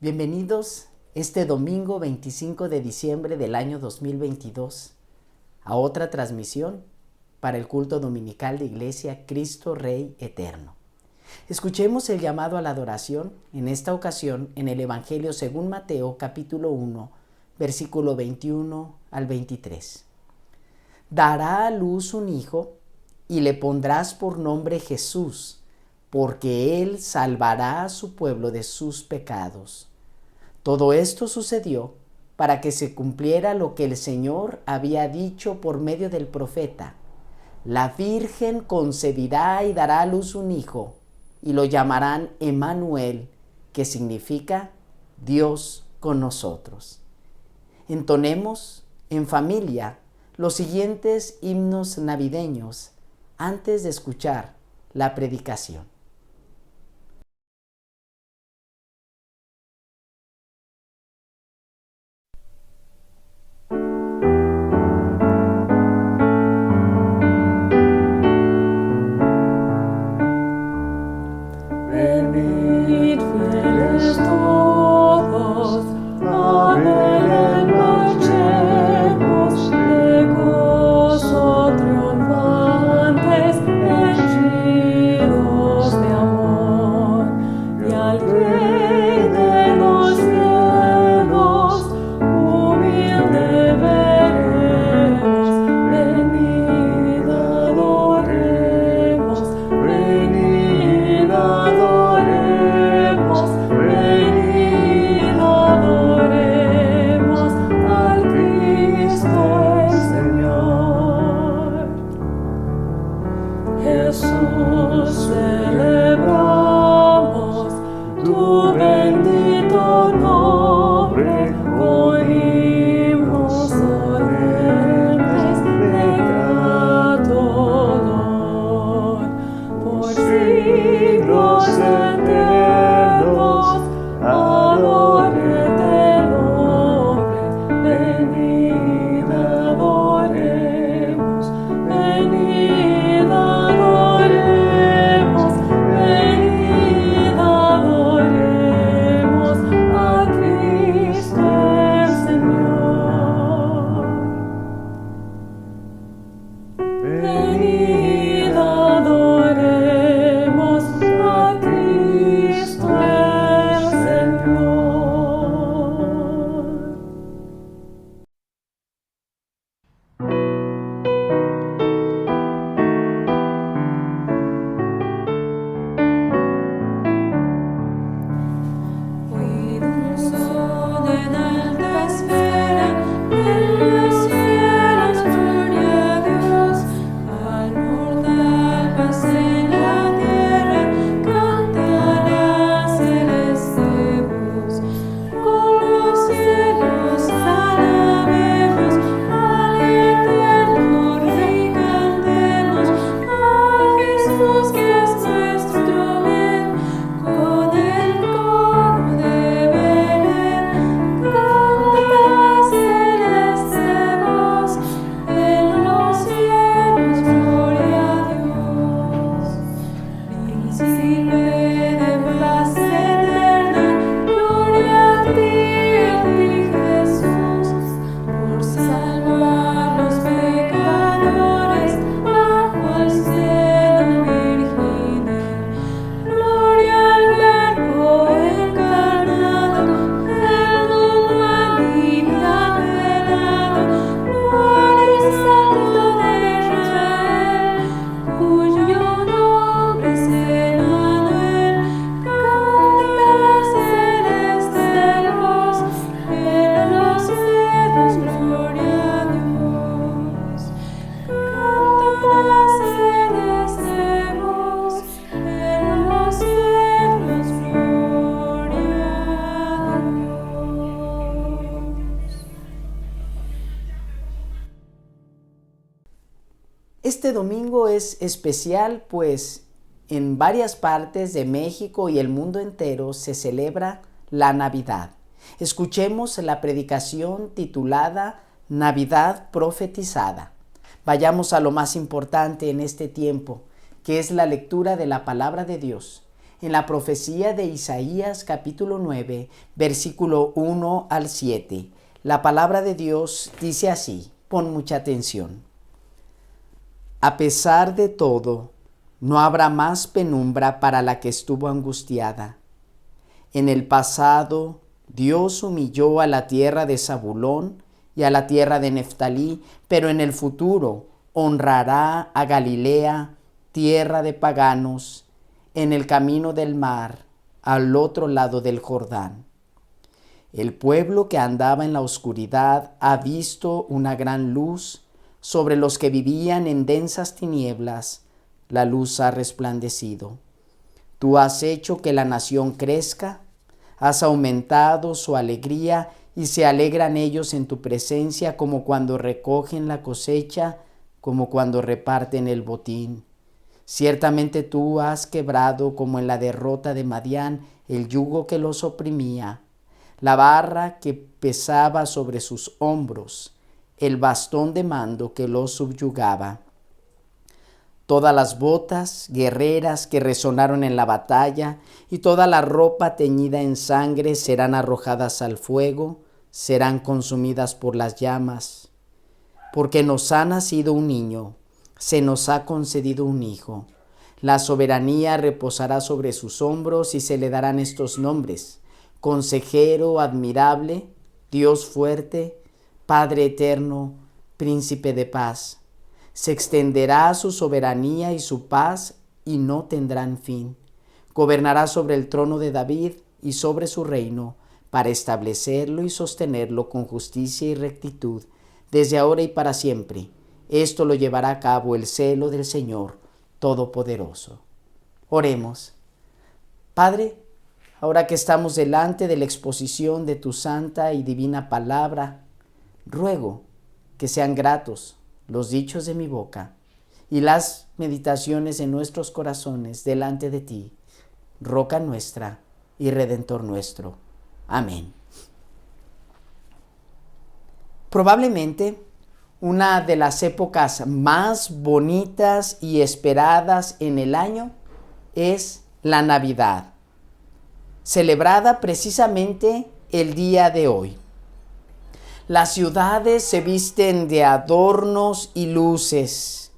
Bienvenidos este domingo 25 de diciembre del año 2022 a otra transmisión para el culto dominical de Iglesia Cristo Rey Eterno. Escuchemos el llamado a la adoración, en esta ocasión en el Evangelio según Mateo capítulo 1, versículo 21 al 23. Dará a luz un hijo y le pondrás por nombre Jesús, porque él salvará a su pueblo de sus pecados. Todo esto sucedió para que se cumpliera lo que el Señor había dicho por medio del profeta. La Virgen concebirá y dará a luz un hijo, y lo llamarán Emmanuel, que significa Dios con nosotros. Entonemos en familia los siguientes himnos navideños antes de escuchar la predicación. Venid fieles todos, a Belén marchemos, de gozo triunfantes, henchidos de amor, y al Rey de los cielos humilde veremos. Venid adoremos, venid adoremos, venid adoremos al Cristo el Señor. Jesús, celebramos tu bendito nombre con himnos solemnes de grato olor. Por siglos eternos, adórete el hombre. Venid adoremos, venid adoremos, venid adoremos a Cristo el Señor. Venid adoremos a Cristo el Señor. Oíd un son en alta esfera, en los cielos gloria a Dios, al mortal paz en la tierra, canta la celeste voz. Con los cielos alabemos, al eterno Rey cantemos, a Jesús que es nuestro bien, con el coro de Belén. Canta celeste voz, en los cielos gloria a Dios. Príncipe de paz eterna, gloria a ti Jesús, por salvar los pecadores bajo el seno virginal. Gloria al Verbo encarnado, en humanidad velado. Gloria al Santo de Israel, cuyo nombre es Emmanuel. Canta celeste voz, en los cielos gloria a Dios. Canta celeste voz, en los cielos gloria a Dios. Este domingo es especial, pues en varias partes de México y el mundo entero se celebra la Navidad. Escuchemos la predicación titulada Navidad Profetizada. Vayamos a lo más importante en este tiempo, que es la lectura de la palabra de Dios. en la profecía de Isaías capítulo 9, versículo 1 al 7. La palabra de Dios dice así, pon mucha atención. A pesar de todo, no habrá más penumbra para la que estuvo angustiada. En el pasado, Dios humilló a la tierra de Zabulón y a la tierra de Neftalí, pero en el futuro honrará a Galilea, tierra de paganos, en el camino del mar, al otro lado del Jordán. El pueblo que andaba en la oscuridad ha visto una gran luz. Sobre los que vivían en densas tinieblas, la luz ha resplandecido. Tú has hecho que la nación crezca, has aumentado su alegría y se alegran ellos en tu presencia como cuando recogen la cosecha, como cuando reparten el botín. Ciertamente tú has quebrado como en la derrota de Madián el yugo que los oprimía, la barra que pesaba sobre sus hombros, el bastón de mando que los subyugaba. Todas las botas guerreras que resonaron en la batalla y toda la ropa teñida en sangre serán arrojadas al fuego, serán consumidas por las llamas. Porque nos ha nacido un niño, se nos ha concedido un hijo. La soberanía reposará sobre sus hombros y se le darán estos nombres: Consejero admirable, Dios fuerte, Padre eterno, Príncipe de paz. Se extenderá su soberanía y su paz y no tendrán fin. Gobernará sobre el trono de David y sobre su reino, para establecerlo y sostenerlo con justicia y rectitud, desde ahora y para siempre. Esto lo llevará a cabo el celo del Señor Todopoderoso. Oremos. Padre, ahora que estamos delante de la exposición de tu santa y divina palabra, ruego que sean gratos los dichos de mi boca y las meditaciones de nuestros corazones delante de ti, roca nuestra y redentor nuestro. Amén. Probablemente una de las épocas más bonitas y esperadas en el año es la Navidad, celebrada precisamente el día de hoy. Las ciudades se visten de adornos y luces.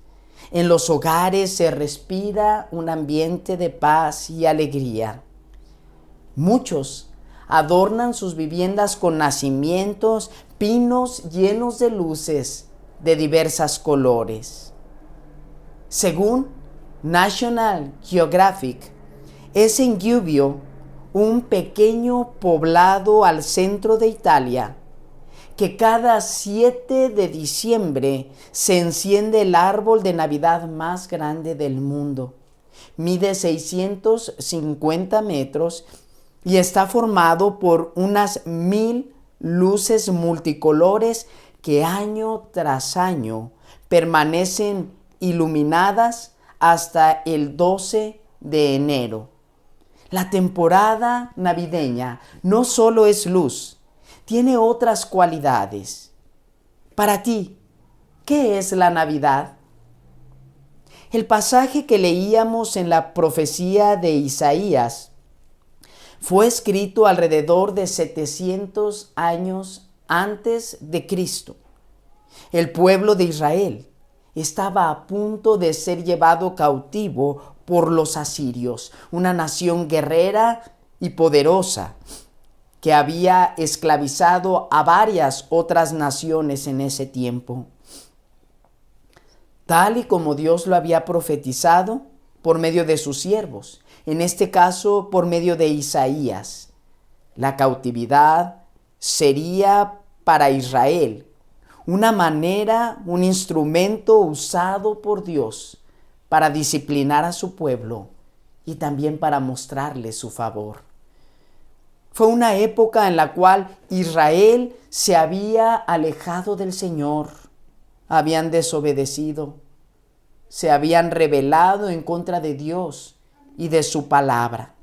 En los hogares se respira un ambiente de paz y alegría. Muchos adornan sus viviendas con nacimientos, pinos llenos de luces de diversos colores. Según National Geographic, es en Gubbio, un pequeño poblado al centro de Italia, que cada 7 de diciembre se enciende el árbol de Navidad más grande del mundo. Mide 650 metros y está formado por unas 1000 luces multicolores que año tras año permanecen iluminadas hasta el 12 de enero. La temporada navideña no solo es luz, tiene otras cualidades. Para ti, ¿qué es la Navidad? El pasaje que leíamos en la profecía de Isaías fue escrito alrededor de 700 años antes de Cristo. El pueblo de Israel estaba a punto de ser llevado cautivo por los asirios, una nación guerrera y poderosa que había esclavizado a varias otras naciones en ese tiempo. Tal y como Dios lo había profetizado por medio de sus siervos, en este caso por medio de Isaías, la cautividad sería para Israel una manera, un instrumento usado por Dios para disciplinar a su pueblo y también para mostrarle su favor. Fue una época en la cual Israel se había alejado del Señor, habían desobedecido, se habían rebelado en contra de Dios y de su palabra.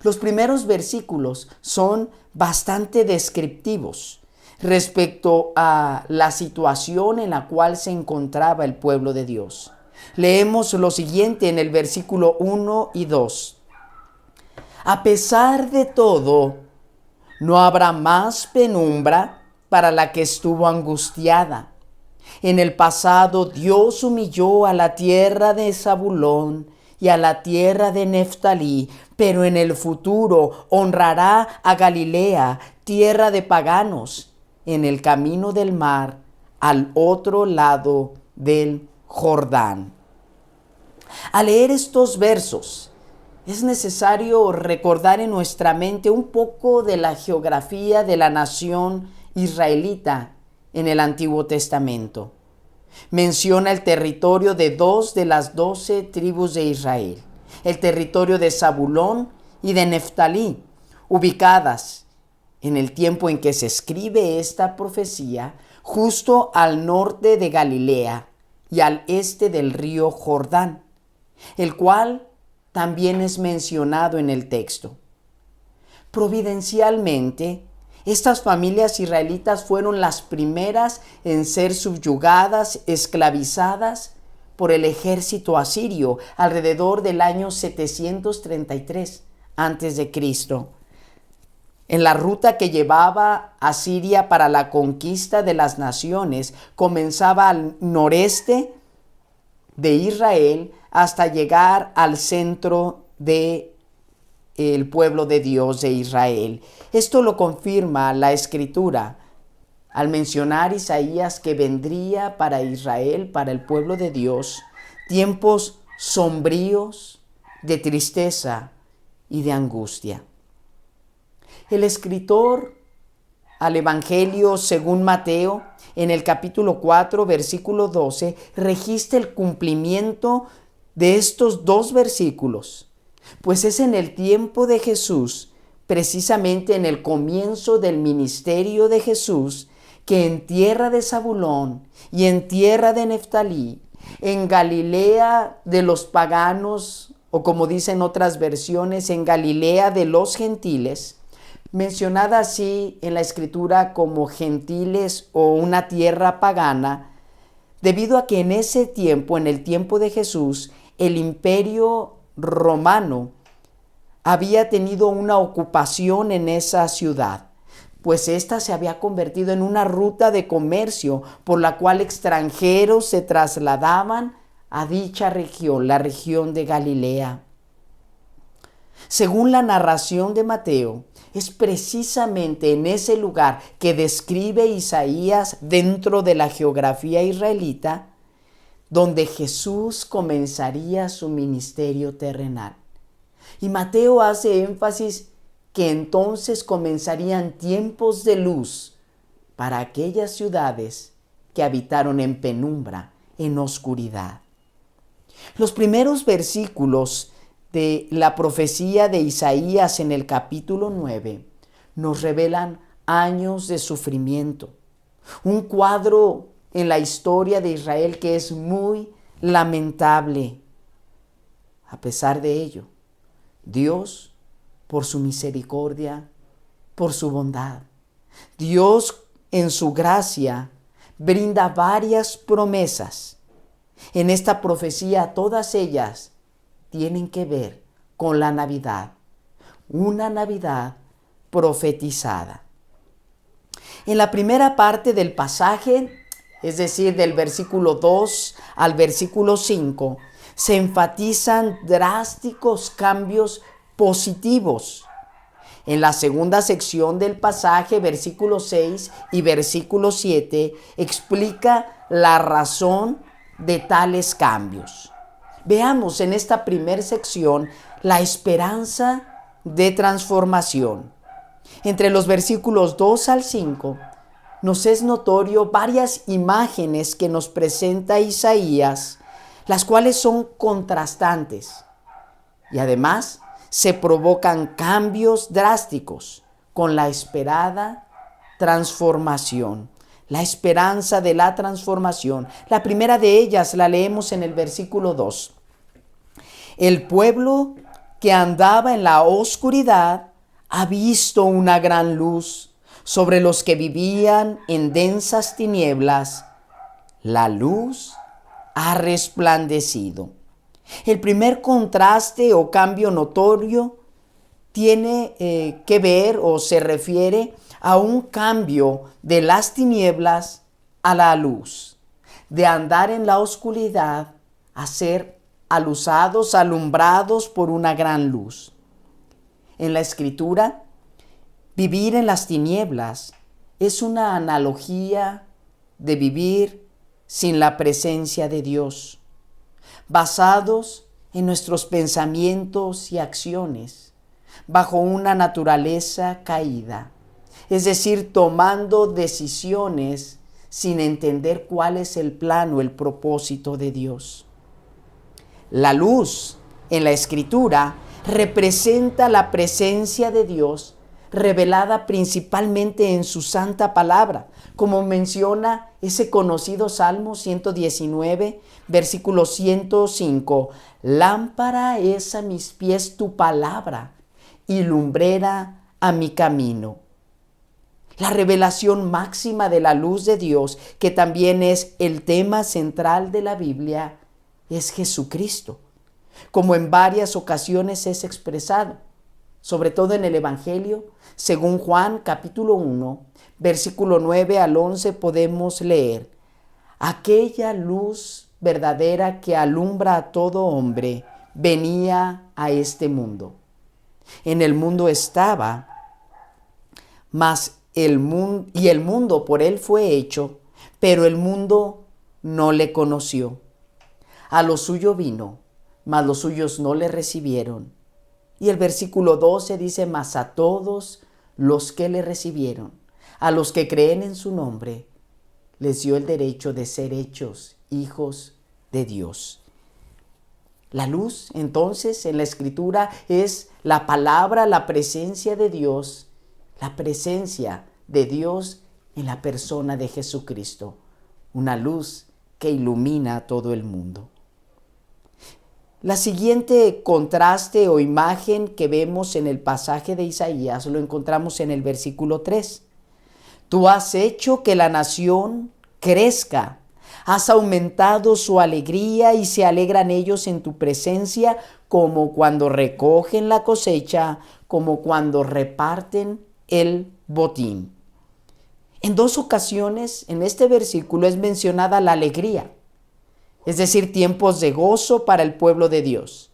Los primeros versículos son bastante descriptivos respecto a la situación en la cual se encontraba el pueblo de Dios. Leemos lo siguiente en el versículo 1 y 2. A pesar de todo, no habrá más penumbra para la que estuvo angustiada. En el pasado Dios humilló a la tierra de Zabulón y a la tierra de Neftalí, pero en el futuro honrará a Galilea, tierra de paganos, en el camino del mar, al otro lado del Jordán. Al leer estos versos, es necesario recordar en nuestra mente un poco de la geografía de la nación israelita en el Antiguo Testamento. Menciona el territorio de 2 de las 12 tribus de Israel, el territorio de Zabulón y de Neftalí, ubicadas en el tiempo en que se escribe esta profecía, justo al norte de Galilea y al este del río Jordán, el cual también es mencionado en el texto. Providencialmente, estas familias israelitas fueron las primeras en ser subyugadas, esclavizadas por el ejército asirio alrededor del año 733 a.C. En la ruta que llevaba a Siria para la conquista de las naciones, comenzaba al noreste de Israel hasta llegar al centro de el pueblo de Dios de Israel. Esto lo confirma la Escritura al mencionar Isaías que vendría para Israel, para el pueblo de Dios, tiempos sombríos de tristeza y de angustia. El escritor al Evangelio según Mateo, en el capítulo 4, versículo 12, registra el cumplimiento de estos dos versículos, pues es en el tiempo de Jesús, precisamente en el comienzo del ministerio de Jesús, que en tierra de Zabulón y en tierra de Neftalí, en Galilea de los paganos, o como dicen otras versiones, en Galilea de los gentiles, mencionada así en la Escritura como gentiles o una tierra pagana, debido a que en ese tiempo, en el tiempo de Jesús, el imperio romano había tenido una ocupación en esa ciudad, pues ésta se había convertido en una ruta de comercio por la cual extranjeros se trasladaban a dicha región, la región de Galilea. Según la narración de Mateo, es precisamente en ese lugar que describe Isaías dentro de la geografía israelita, donde Jesús comenzaría su ministerio terrenal. Y Mateo hace énfasis que entonces comenzarían tiempos de luz para aquellas ciudades que habitaron en penumbra, en oscuridad. Los primeros versículos de la profecía de Isaías en el capítulo 9 nos revelan años de sufrimiento, un cuadro en la historia de Israel que es muy lamentable. A pesar de ello, Dios, por su misericordia, por su bondad, Dios en su gracia brinda varias promesas. En esta profecía, todas ellas tienen que ver con la Navidad, una Navidad profetizada. En la primera parte del pasaje, es decir, del versículo 2 al versículo 5, se enfatizan drásticos cambios positivos. En la segunda sección del pasaje, versículo 6 y versículo 7, explica la razón de tales cambios. Veamos en esta primera sección la esperanza de transformación. Entre los versículos 2 al 5, nos es notorio varias imágenes que nos presenta Isaías, las cuales son contrastantes y además se provocan cambios drásticos con la esperada transformación, la esperanza de la transformación. La primera de ellas la leemos en el versículo 2. El pueblo que andaba en la oscuridad ha visto una gran luz. Sobre los que vivían en densas tinieblas, la luz ha resplandecido. El primer contraste o cambio notorio tiene que ver o se refiere a un cambio de las tinieblas a la luz, de andar en la oscuridad a ser alusados, alumbrados por una gran luz. En la Escritura, vivir en las tinieblas es una analogía de vivir sin la presencia de Dios, basados en nuestros pensamientos y acciones, bajo una naturaleza caída, es decir, tomando decisiones sin entender cuál es el plan o el propósito de Dios. La luz en la Escritura representa la presencia de Dios revelada principalmente en su santa palabra, como menciona ese conocido Salmo 119, versículo 105. Lámpara es a mis pies tu palabra y lumbrera a mi camino. La revelación máxima de la luz de Dios, que también es el tema central de la Biblia, es Jesucristo, como en varias ocasiones es expresado, sobre todo en el Evangelio. Según Juan capítulo 1, versículo 9 al 11 podemos leer: aquella luz verdadera que alumbra a todo hombre venía a este mundo. En el mundo estaba, mas el mundo por él fue hecho, pero el mundo no le conoció. A lo suyo vino, mas los suyos no le recibieron. Y el versículo 12 dice: mas a todos los que le recibieron, a los que creen en su nombre, les dio el derecho de ser hechos hijos de Dios. La luz, entonces, en la Escritura es la palabra, la presencia de Dios, la presencia de Dios en la persona de Jesucristo, una luz que ilumina a todo el mundo. La siguiente contraste o imagen que vemos en el pasaje de Isaías lo encontramos en el versículo 3. Tú has hecho que la nación crezca, has aumentado su alegría y se alegran ellos en tu presencia, como cuando recogen la cosecha, como cuando reparten el botín. En dos ocasiones en este versículo es mencionada la alegría, es decir, tiempos de gozo para el pueblo de Dios.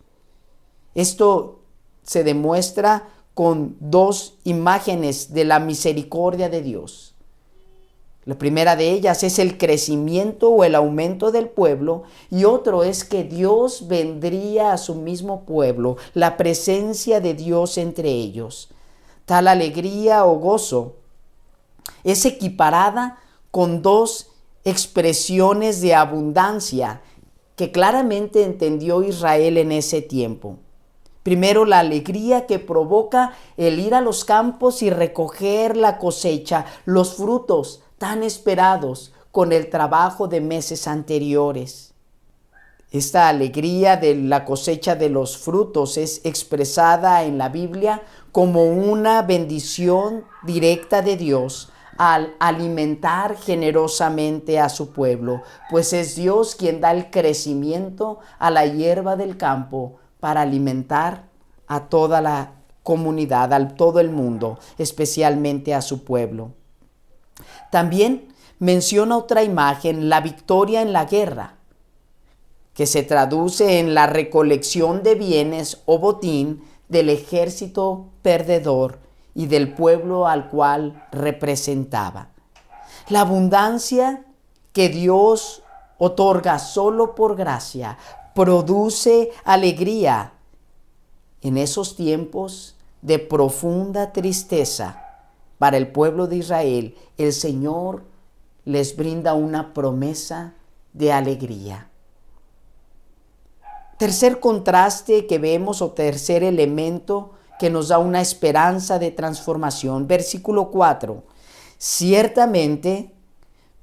Esto se demuestra con dos imágenes de la misericordia de Dios. La primera de ellas es el crecimiento o el aumento del pueblo, y otro es que Dios vendría a su mismo pueblo, la presencia de Dios entre ellos. Tal alegría o gozo es equiparada con dos expresiones de abundancia que claramente entendió Israel en ese tiempo. Primero, la alegría que provoca el ir a los campos y recoger la cosecha, los frutos tan esperados con el trabajo de meses anteriores. Esta alegría de la cosecha de los frutos es expresada en la Biblia como una bendición directa de Dios al alimentar generosamente a su pueblo, pues es Dios quien da el crecimiento a la hierba del campo para alimentar a toda la comunidad, a todo el mundo, especialmente a su pueblo. También menciona otra imagen, la victoria en la guerra, que se traduce en la recolección de bienes o botín del ejército perdedor y del pueblo al cual representaba. La abundancia que Dios otorga solo por gracia produce alegría en esos tiempos de profunda tristeza. Para el pueblo de Israel, el Señor les brinda una promesa de alegría. Tercer contraste que vemos, o tercer elemento que nos da una esperanza de transformación. Versículo 4. Ciertamente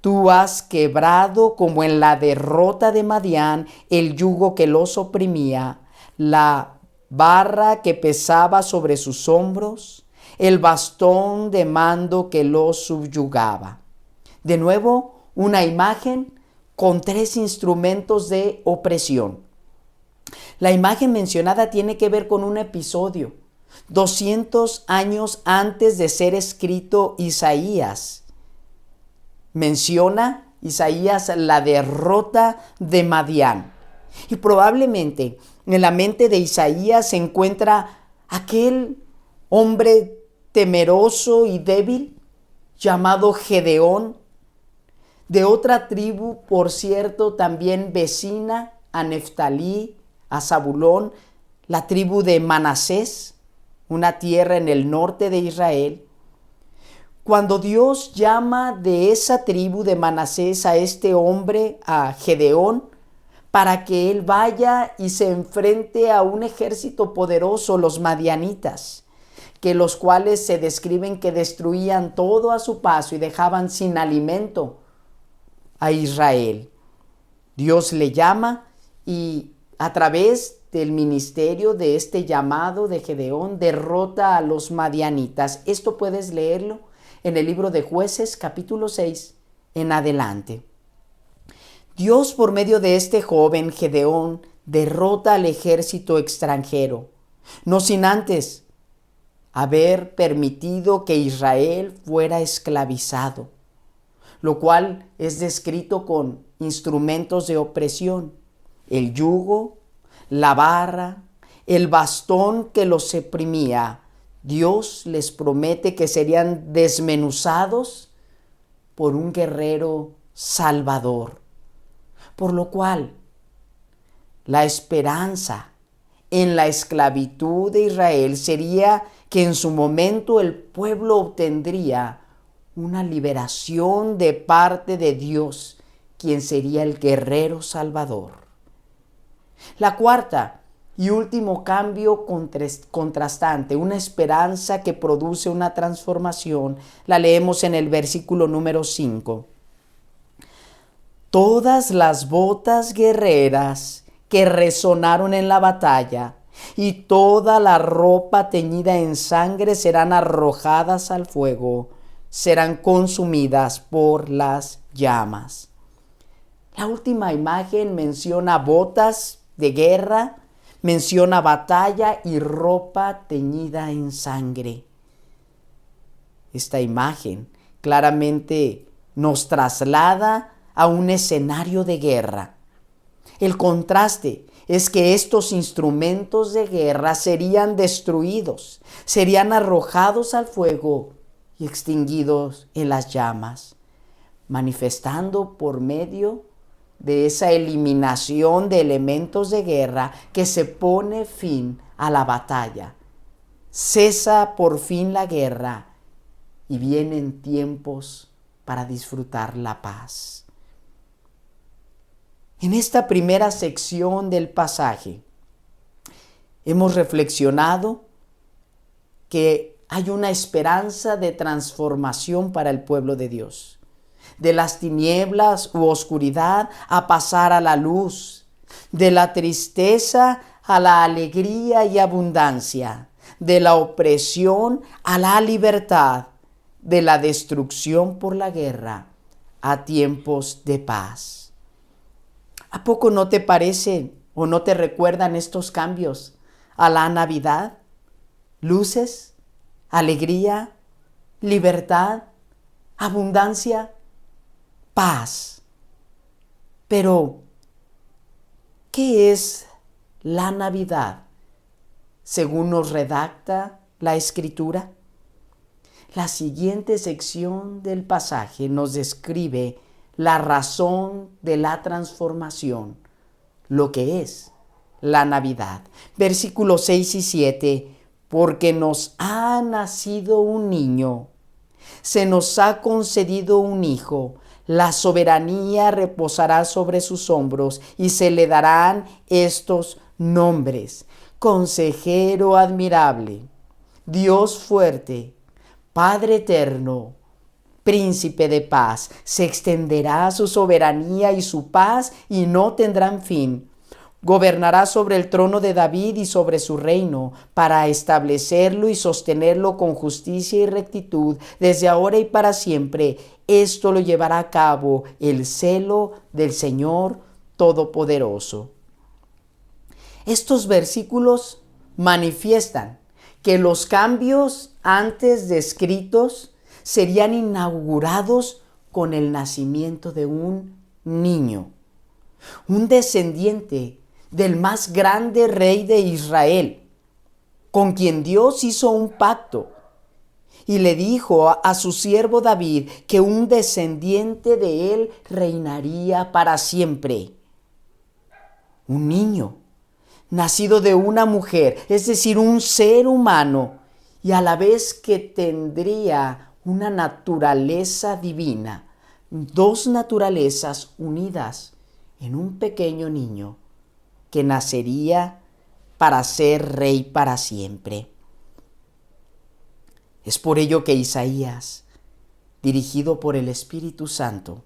tú has quebrado como en la derrota de Madián el yugo que los oprimía, la barra que pesaba sobre sus hombros, el bastón de mando que los subyugaba. De nuevo, una imagen con tres instrumentos de opresión. La imagen mencionada tiene que ver con un episodio 200 años antes de ser escrito Isaías. Menciona Isaías la derrota de Madián. Y probablemente en la mente de Isaías se encuentra aquel hombre temeroso y débil llamado Gedeón, de otra tribu, por cierto, también vecina a Neftalí, a Zabulón, la tribu de Manasés, una tierra en el norte de Israel. Cuando Dios llama de esa tribu de Manasés a este hombre, a Gedeón, para que él vaya y se enfrente a un ejército poderoso, los madianitas, que los cuales se describen que destruían todo a su paso y dejaban sin alimento a Israel. Dios le llama y a través del ministerio de este llamado de Gedeón derrota a los madianitas. Esto puedes leerlo en el libro de Jueces, capítulo 6, en adelante. Dios, por medio de este joven Gedeón, derrota al ejército extranjero, no sin antes haber permitido que Israel fuera esclavizado, lo cual es descrito con instrumentos de opresión: el yugo, la barra, el bastón que los oprimía. Dios les promete que serían desmenuzados por un guerrero salvador, por lo cual la esperanza en la esclavitud de Israel sería que en su momento el pueblo obtendría una liberación de parte de Dios, quien sería el guerrero salvador. La cuarta y último cambio contrastante, una esperanza que produce una transformación, la leemos en el versículo número 5. Todas las botas guerreras que resonaron en la batalla y toda la ropa teñida en sangre serán arrojadas al fuego, serán consumidas por las llamas. La última imagen menciona botas de guerra, menciona batalla y ropa teñida en sangre. Esta imagen claramente nos traslada a un escenario de guerra. El contraste es que estos instrumentos de guerra serían destruidos, serían arrojados al fuego y extinguidos en las llamas, manifestando por medio de esa eliminación de elementos de guerra que se pone fin a la batalla. Cesa por fin la guerra y vienen tiempos para disfrutar la paz. En esta primera sección del pasaje hemos reflexionado que hay una esperanza de transformación para el pueblo de Dios. De las tinieblas u oscuridad a pasar a la luz, de la tristeza a la alegría y abundancia, de la opresión a la libertad, de la destrucción por la guerra a tiempos de paz. ¿A poco no te parecen o no te recuerdan estos cambios a la Navidad? Luces, alegría, libertad, abundancia, paz. Pero, ¿qué es la Navidad según nos redacta la Escritura? La siguiente sección del pasaje nos describe la razón de la transformación, lo que es la Navidad. Versículos 6 y 7, porque nos ha nacido un niño, se nos ha concedido un hijo, la soberanía reposará sobre sus hombros y se le darán estos nombres: Consejero admirable, Dios fuerte, Padre eterno, Príncipe de paz. Se extenderá su soberanía y su paz y no tendrán fin. Gobernará sobre el trono de David y sobre su reino, para establecerlo y sostenerlo con justicia y rectitud desde ahora y para siempre. Esto lo llevará a cabo el celo del Señor Todopoderoso. Estos versículos manifiestan que los cambios antes descritos serían inaugurados con el nacimiento de un niño, un descendiente del más grande rey de Israel, con quien Dios hizo un pacto y le dijo a su siervo David que un descendiente de él reinaría para siempre. Un niño nacido de una mujer, es decir, un ser humano, y a la vez que tendría una naturaleza divina, dos naturalezas unidas en un pequeño niño que nacería para ser rey para siempre. Es por ello que Isaías, dirigido por el Espíritu Santo,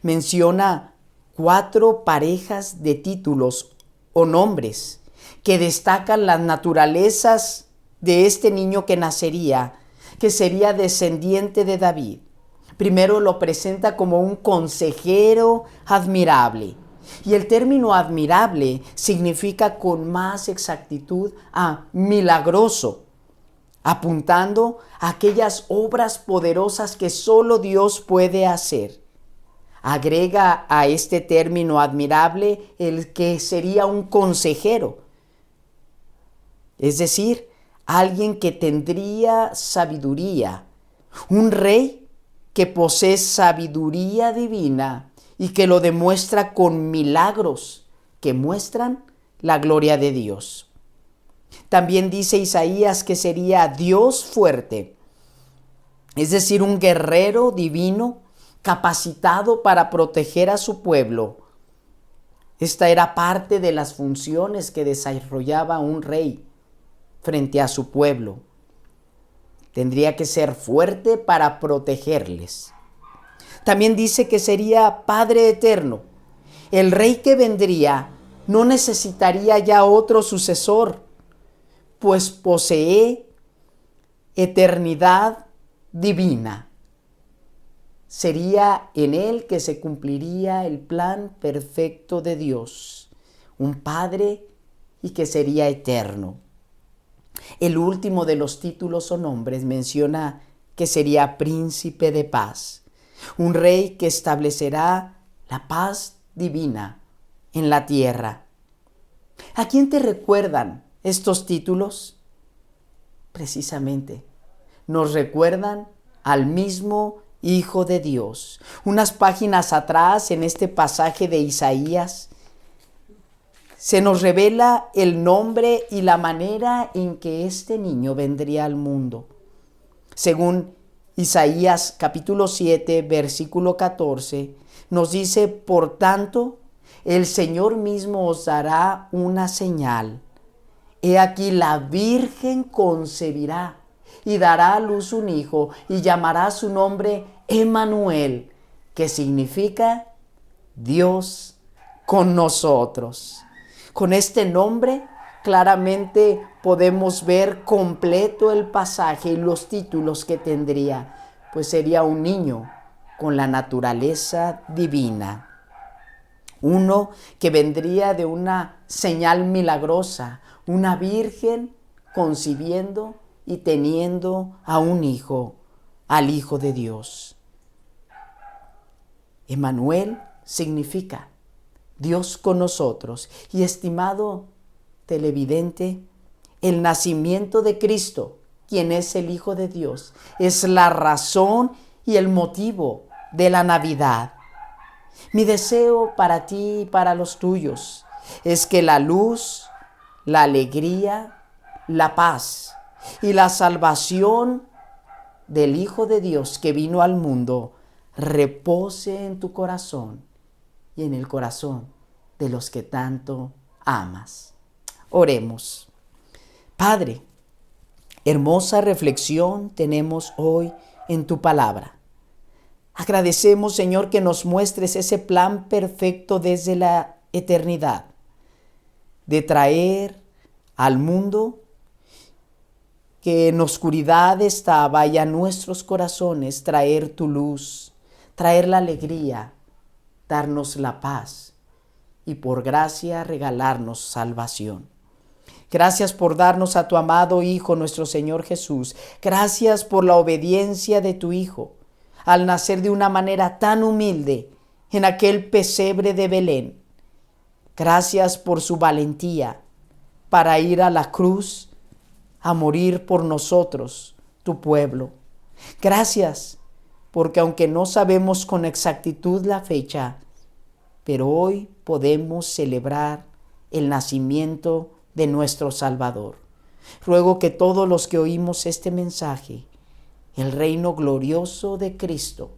menciona 4 parejas de títulos o nombres que destacan las naturalezas de este niño que nacería, que sería descendiente de David. Primero lo presenta como un consejero admirable. Y el término admirable significa con más exactitud a milagroso, apuntando a aquellas obras poderosas que solo Dios puede hacer. Agrega a este término admirable el que sería un consejero, es decir, alguien que tendría sabiduría, un rey que posee sabiduría divina y que lo demuestra con milagros que muestran la gloria de Dios. También dice Isaías que sería Dios fuerte, es decir, un guerrero divino capacitado para proteger a su pueblo. Esta era parte de las funciones que desarrollaba un rey frente a su pueblo. Tendría que ser fuerte para protegerles. También dice que sería Padre eterno. El rey que vendría no necesitaría ya otro sucesor, pues posee eternidad divina. Sería en él que se cumpliría el plan perfecto de Dios, un Padre y que sería eterno. El último de los títulos o nombres menciona que sería Príncipe de Paz, un rey que establecerá la paz divina en la tierra. ¿A quién te recuerdan estos títulos? Precisamente, nos recuerdan al mismo Hijo de Dios. Unas páginas atrás, en este pasaje de Isaías, se nos revela el nombre y la manera en que este niño vendría al mundo. Según Isaías capítulo 7, versículo 14, nos dice: por tanto, el Señor mismo os dará una señal. He aquí la Virgen concebirá y dará a luz un hijo y llamará su nombre Emmanuel, que significa Dios con nosotros. Con este nombre claramente podemos ver completo el pasaje y los títulos que tendría, pues sería un niño con la naturaleza divina. Uno que vendría de una señal milagrosa, una virgen concibiendo y teniendo a un hijo, al Hijo de Dios. Emmanuel significa Dios con nosotros. Y estimado televidente, el nacimiento de Cristo, quien es el Hijo de Dios, es la razón y el motivo de la Navidad. Mi deseo para ti y para los tuyos es que la luz, la alegría, la paz y la salvación del Hijo de Dios que vino al mundo repose en tu corazón y en el corazón de los que tanto amas. Oremos. Padre, hermosa reflexión tenemos hoy en tu palabra. Agradecemos, Señor, que nos muestres ese plan perfecto desde la eternidad, de traer al mundo que en oscuridad estaba y a nuestros corazones traer tu luz, traer la alegría, darnos la paz y por gracia regalarnos salvación. Gracias por darnos a tu amado Hijo, nuestro Señor Jesús. Gracias por la obediencia de tu Hijo al nacer de una manera tan humilde en aquel pesebre de Belén. Gracias por su valentía para ir a la cruz a morir por nosotros, tu pueblo. Gracias porque aunque no sabemos con exactitud la fecha, pero hoy podemos celebrar el nacimiento de nuestro Salvador. Ruego que todos los que oímos este mensaje, el reino glorioso de Cristo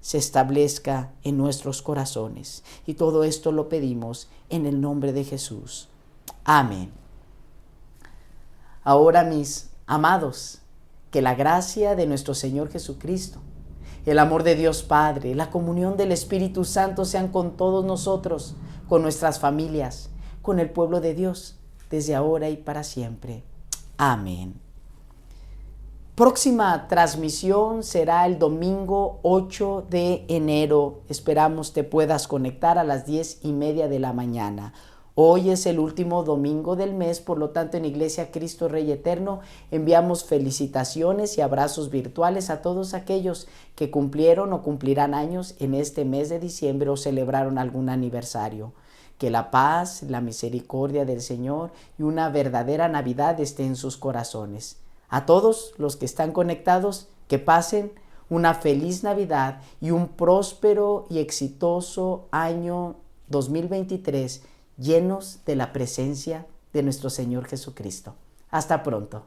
se establezca en nuestros corazones. Y todo esto lo pedimos en el nombre de Jesús. Amén. Ahora, mis amados, que la gracia de nuestro Señor Jesucristo, el amor de Dios Padre, la comunión del Espíritu Santo sean con todos nosotros, con nuestras familias, con el pueblo de Dios, desde ahora y para siempre. Amén. Próxima transmisión será el domingo 8 de enero. Esperamos te puedas conectar a las 10:30 de la mañana. Hoy es el último domingo del mes, por lo tanto en Iglesia Cristo Rey Eterno enviamos felicitaciones y abrazos virtuales a todos aquellos que cumplieron o cumplirán años en este mes de diciembre o celebraron algún aniversario. Que la paz, la misericordia del Señor y una verdadera Navidad esté en sus corazones. A todos los que están conectados, que pasen una feliz Navidad y un próspero y exitoso año 2023, llenos de la presencia de nuestro Señor Jesucristo. Hasta pronto.